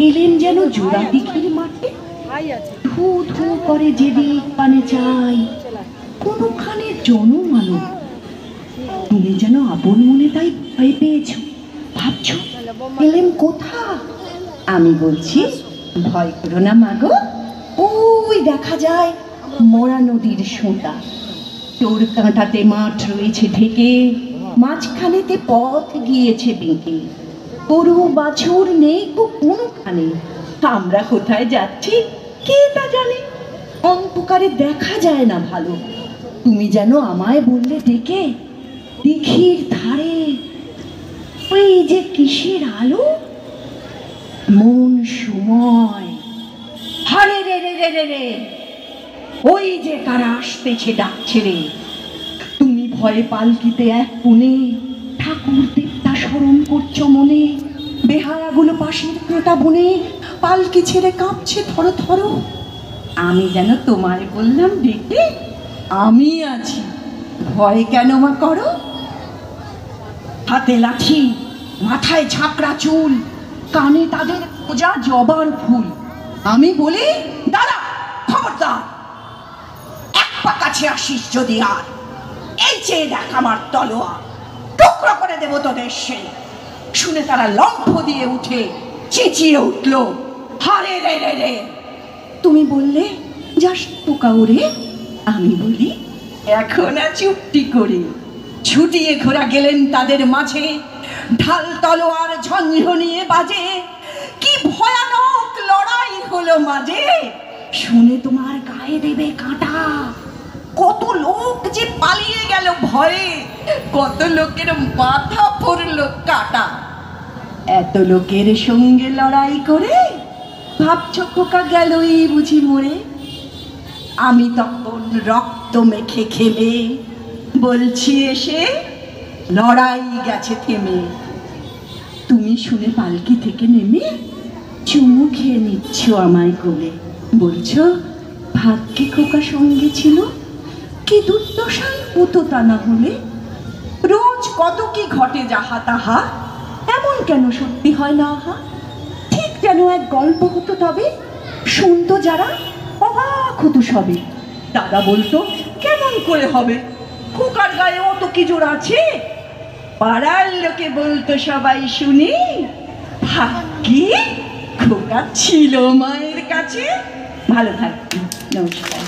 এলেন যেন জোড়া দিঘির মাঠে, ধু ধু করে যেদিক পানে চাই, কোনোখানে জনমানব। তুমি যেন আপন মনে তাই ভয় পেয়েছ, ভাবছ এলেন কোথা। আমি বলছি ভয় করো না মাগো, ওই দেখা যায় মরা নদীর সোঁতা। তোর কাঁটাতে মাঠ রয়েছে ঢেকে, মাঝখানেতে পথ গিয়েছে বেঁকে। গরু বাছুর নেই কোনোখানে, আমরা কোথায় যাচ্ছি কে তা জানে। অন্ধকারে দেখা যায় না ভালো, তুমি যেন আমায় বললে ডেকে, দিঘির ধারে ওই যে কিসের আলো, মন সময়। হারে রে রে রে রে রে, ওই যে কারা আসতেছে ডাকছে রে। তুমি ভয়ে পালকিতে এক কোণে, ঠাকুর দেবতা স্মরণ করছো মনে। বেহায়াগুলো পাশের ক্রেতা বনে, পালকি ছেড়ে কাঁপছে থর থর। আমি যেন তোমায় বললাম ডেকে, আমি আছি, ভয় কেন মা করো। হাতে লাঠি, মাথায় ঝাঁকড়া চুল, কানে তাদের খোঁজা জবার ফুল। আমি বলি দাঁড়া, খবরদার, এক পা কাছে আসিস যদি আর, এই চেয়ে দেখ আমার তলোয়ার, টুকরো করে দেবো তোদের সে। শুনে তারা লম্ফ দিয়ে উঠে চেঁচিয়ে উঠল, হারে রে রে রে। তুমি বললে যাস পোকা ওরে, আমি বলি এখন চুপটি করে। ছুটিয়ে ঘোরা গেলেন তাদের মাঝে, ঢাল তলোয়ার ঝনঝনিয়ে বাজে। কি ভয়ানক লড়াই হলো মাঝে, শুনে তোমার গায়ে দেবে কাঁটা। কত লোক যে পালিয়ে গেল ভয়ে, কত লোকের মাথা পড়লো কাটা। এত লোকের সঙ্গে লড়াই করে ভাবছো খোকা গেলই বুঝি মরে। আমি তখন রক্ত মেখে খেমে বলছি এসে, লড়াই গেছে থেমে। তুমি শুনে পালকি থেকে নেমে চুমু খেয়ে নিচ্ছ আমায় কোলে, বলছো ভাগ্যে খোকা সঙ্গে ছিল, কি দুর্দশাই হতো তা না হলে। রোজ কত কি ঘটে যাহা তাহা, এমন কেন সত্যি হয় না আহা। ঠিক যেন এক গল্প হতো তবে, শুনতো যারা অবাক হতো সবে। দাদা বলতো কেমন করে হবে, খোকার গায়ে অত কি জোর আছে। পাড়ার লোকে বলতো সবাই শুনি, ভাগ্যে খোকা ছিল মায়ের কাছে। ভালো থাকবি, নমস্কার।